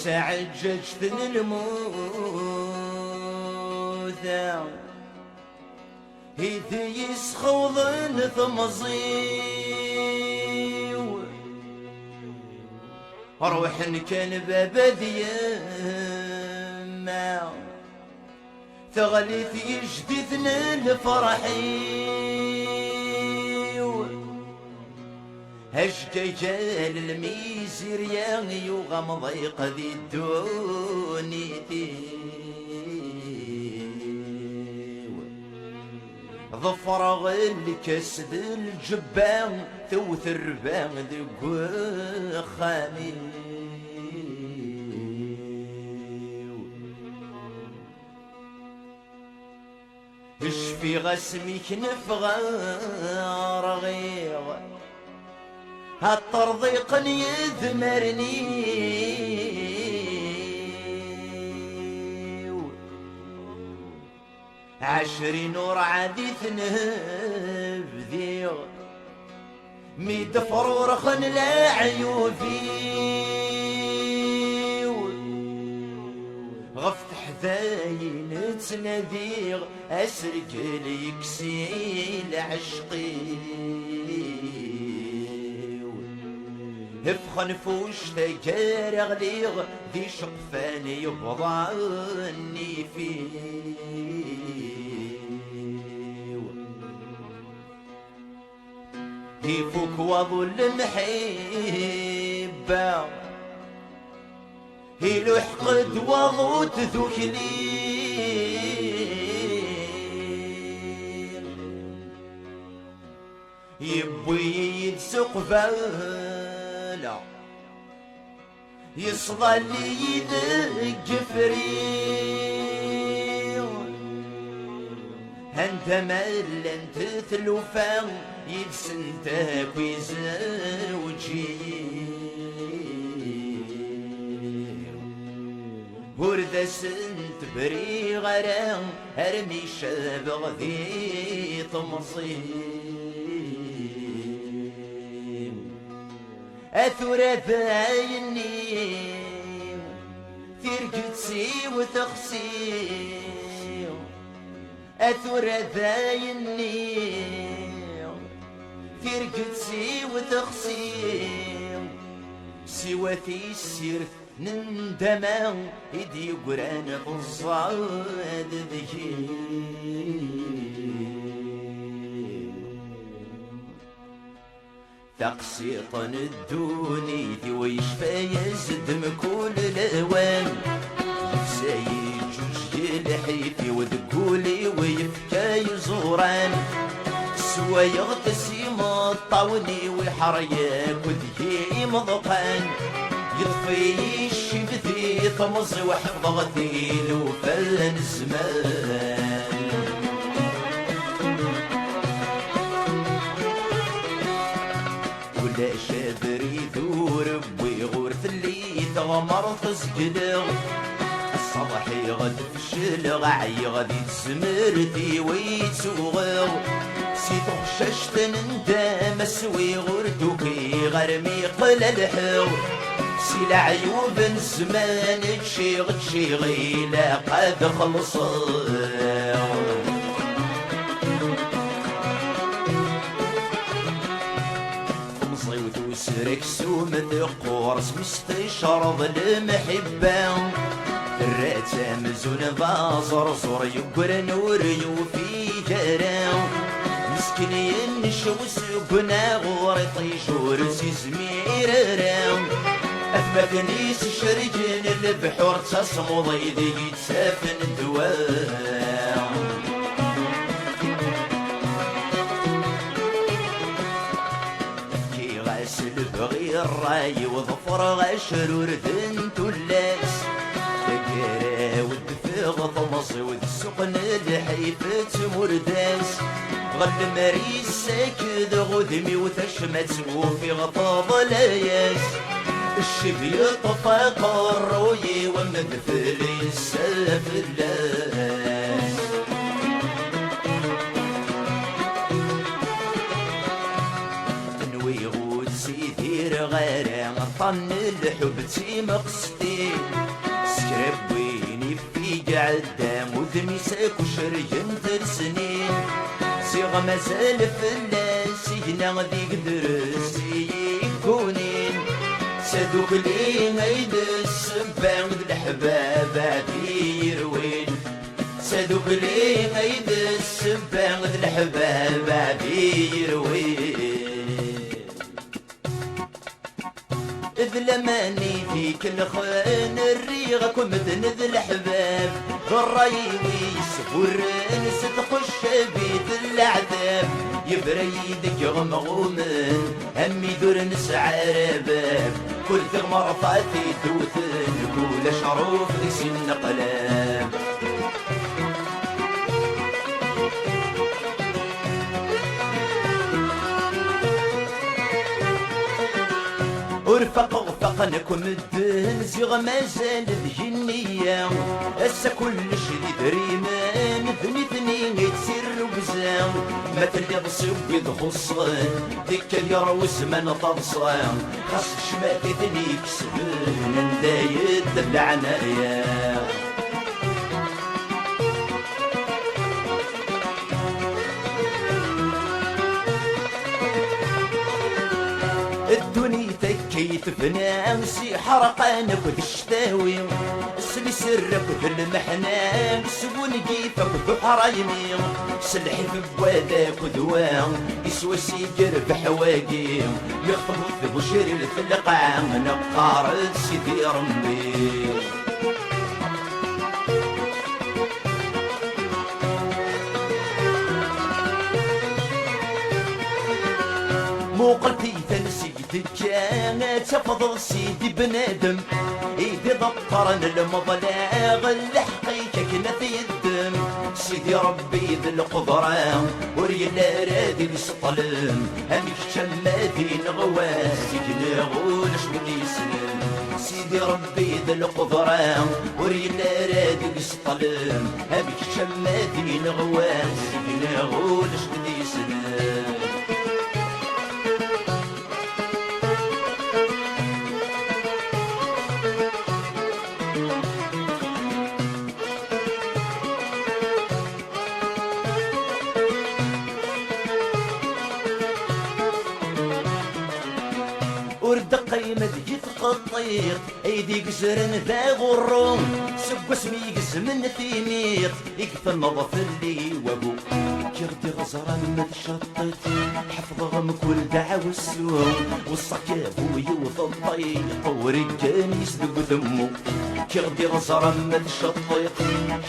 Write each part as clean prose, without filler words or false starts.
تعججت الموثى إذ يسخوض ثمزيو روح كان بابا ديما تغلي في جديدنا الفرحيو هشججال الميزير يا وغمض يقضي الدونيتي ظفر الكسد الجبان ثوث الربان ذو خامي اشفي غسمك نفغى رغيغ هالطرضيق يذمرني 20 نور عادي ثنهب ذيغ 100 فرور خن لا عيوفي غفت حذاين تناديغ اسرق ليكسيل عشقي افخن فوش تجار غليغ ذي شقفان يبضعني فيه كيفك وظل المحبة هيلو حقد وضوت ذكلي يبوي يدسق فالا يصغى لي يدق فريق انت مال انت ثلوفان يدسنتك ويزوجي ورد سنت بري غرام ارمي شابغ ذي تمصيم اثرث عيني ترقدسي وتخسي اثرث عيني ترقدسي وتخسي سواتي السيرث نندما يدي قران الصاد ذكي تقسيط الدوني ويشفى يزدم كل الاوان سايد جوج الحيفي وذقولي ويفكى يزوران سوا يغتسم الطاوني ويحريك وذكي مضقان يطفي الشبثي طمز وحفظ غثيل وفلن الزمان ولا شابري ثور ويغورث اللي تغمر تسجدغ الصباحي غد فشل غعي غادي تسمرتي ويتسوغغ سيتو خششت نندام اسوي غردوكي غرمي قل الحو سي عيوب الزمان تشي غيلا قد خلص مصيوت وسرك سوم ثقورس مستشرب المحبة الراتة مزون بازر صور يقر نور يوفي جراو مسكين ينشوس قنا غوري طيشور سيزمير راو أثبتنيس الشرجين البحور تصمض إذا يتسافن الدواء كي غاسل بغي الراي وظفر غشرور ذنت اللاس تقرا ودفغ طمص والسقن الحيفة مرداس غل مريس ساكد غدمي وتشمت وفي غطاض لاياس الشبي طفى قروي ومدفل السلف اللاس تنوي غود سيدير غير طن الحب تي مقصدي سكربويني في قعدام وذني ساكو شرين سنين صيغ مازال فلاس هنا ذيك درسي يكونين سادوك لي غيد السبان ذ الحباب عدي يروين سادوك لي غيد السبان ذ الحباب عدي يروين إذ لماني فيك الخان الريغك ومدن ذ الحباب غرايوي يسفرن ستخش بيت العذاب يبريدك غمغومن همي دور نسعى رباب كل ثغمر فاتي توثن كل شعروف ذي سن قلاب ورفق غفقنكم الدهن زيغ مازال الجنية هسا كل شديد ريمان ثني ثني يتسر وبزام ما تلي بصيب خصان ديك اليروس من طبصان خاص شماتي ثني كسبن ندايد العناية الدنيا تكيت بنامسي حرقانك وتشتاوي سلي سرك في المحنان سبون كيفك بحرايمي سلحي في بواداك ودوام يسوى سيجر بحواقي يخطب في بشري في القاع نقار سيدي رمي موقلتي تنسيتك كانت تفضل سيدي بنادم ايدي ضطرن المضلاغ الحقيقة كنا في الدم سيدي ربي ذي القدرة وريلا رادي لسطلم هميك شمادي نغواسك نغولش من يسلم سيدي ربي ذي القدرة وريلا رادي لسطلم هميك شمادي نغواسك نغولش من يسلم ورد قيمة جيت قطيط ايدي قزرن ذا غروم سب اسمي قزمن ثيميط يقفل نظف اللي وابو كيغدي غزران متشطط حفظ غمك والدعا والسوم والصكاب ويوث الطيق ورجال يسدق ذمو كيغدي غزران متشطط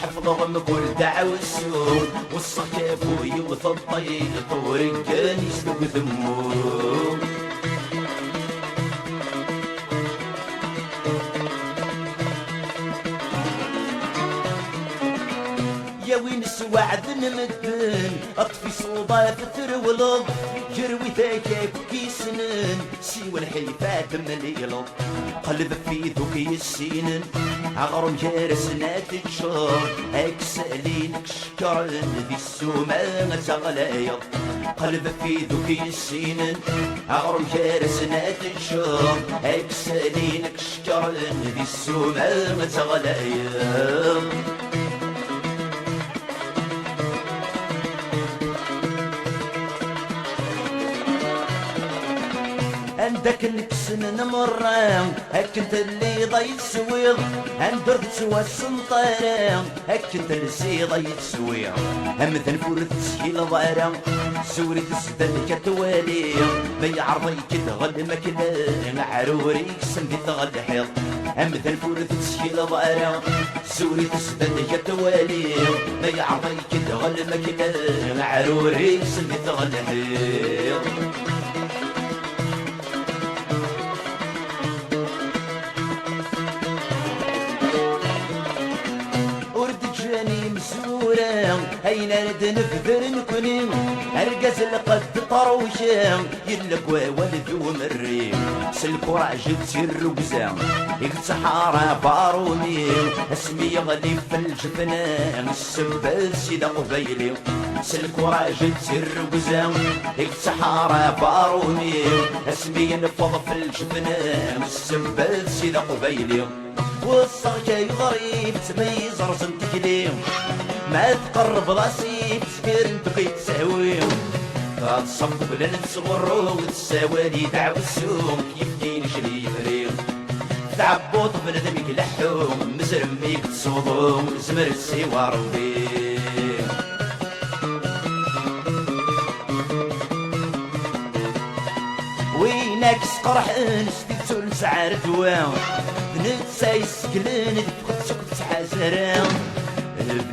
حفظ غمك والدعا والسوم والصكاب ويوث الطيق ورجال يسدق ذمو يا وين السواعد نمدن اطفي صوبات ترولض جروي ذاك كيسنن سيوى الحيفات مليلض قلب في ذوك السنن عغرم جارسنا تتشار اكسالينك شكرن ذي السوما تغلايض قلب في ذوك السنن عغرم جارسنا تتشار اكسالينك شكرن ذي السوما تغلايض عندك الكسن نمران هك انت اللي ضيت سويض عندك تسوى السنطران هك انت اللي ضيت سويض هم تنفور تسهيل ضارا سوري تسدن كتوالي بي عرضيك تغل مكلان عروريك سندي تغل حيض هم تنفور تسهيل ضارا سوري تسدن كتوالي بي عرضيك تغل مكلان عروريك سندي تغل حيض أين رد نفذر نكوني أرقز القد طروشة يلك وولد ومري سلكو راجل تسير وقزام يقتصحارة باروني اسمي يغلي في الجبنان السبال سيدة قبيلي سلكو راجل تسير وقزام يقتصحارة باروني اسمي ينفض في الجبنان السبال سيدة قبيلي والصغ جاي غريب تميز رزم تكليم ما تقرب راسي بسكير انت بغيت تساوي تصب بلا نتصغر وتساوالي دعوة السوق كيف كاين شري فريق تعبوط بنادم يكلحوم مزرمي تصوضوم زمر السوار وبيه وينك سقرحن ستيتو لسعار دوام نتساي السكلين دفقت سكت حزران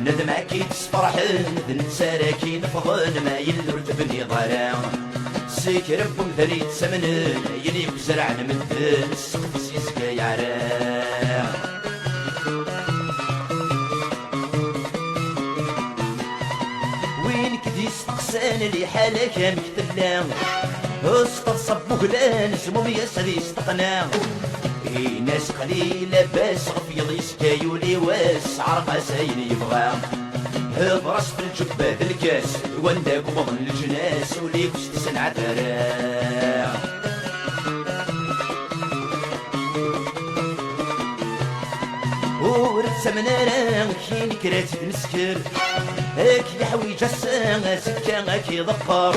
بنادم عكيت سفرحن نتساراكي نفضن ما يلرد بني ظلام سيك ربهم ذريت سمنن يلي وزرعن من دل السقف سيسكا يعرام وين كدي استقسان اللي حالك مكتلام استصب بغلان سموم يسري استقنام ناس قليلة بس غفيض يسكايولي واس عرق ساين يبغى هضرس في الجبة الكاس وانداك وبضن الجناس وليك وستسن عترا ورد سمنانا كين كراتي المسكر هاك يحويج الساعة سكا كي ضقر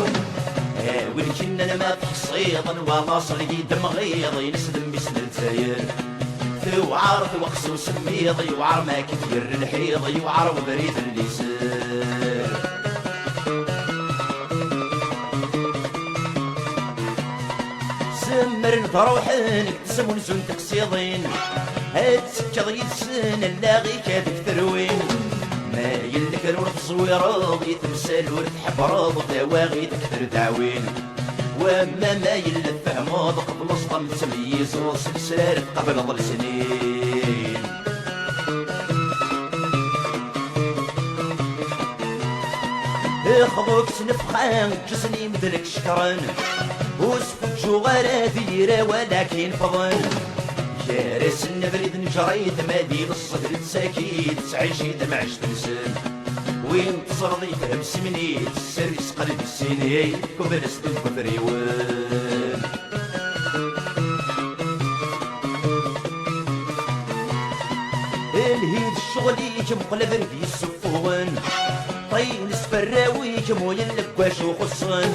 وين كنا ما تحصيض وواصل يدم غيض ينسدم بسن التاير وعار وقس وسميض يوعر ما كتير الحيض يوعر وبريد اللسان سمر نضروحن اكتسم ونزون تقصيضين هاد سكر يدسن اللاغي كادك تروين ما يلك الورد صويرض يتمثل ورد حبرض دواغي تكثر دعوين وما ما يلف هموض قبل اصطم تمييز وسلسال قبل ظل سنين اخذوك سنفخان جسني مثلك شكرن وسفك جوغارات يرا ولكن فضن جارس النبريد نجريد مادي بالصدر تساكيد تعيشي دمعش تنسن وين تصرضي فهم سمني تسرس قلب السنين كبر سدن كفريوان الهيد الشغلي مقلب في السفوان طين سفراوي كمول اللقواش وخصن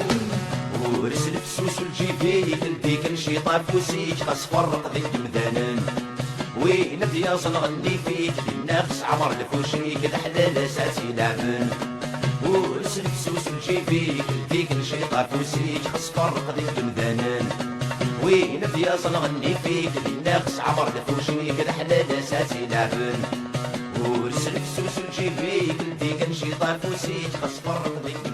ورسل فسوس الجيبي كلبيك نشيطة فوسيك غصفرق ذيك مدانن وين بياص نغني فيك للنفس عمر الفوشيك الحلال اساسي لعبن ورسل فسوس الجيبي كلبيك نشيطة فوسيك غصفرق ذيك مدانن وين بياص نغني فيك للنفس عمر الفوشيك الحلال اساسي لعبن ورسل فسوس الجيبي كلبيك نشيطة فوسيك غصفرق ذيك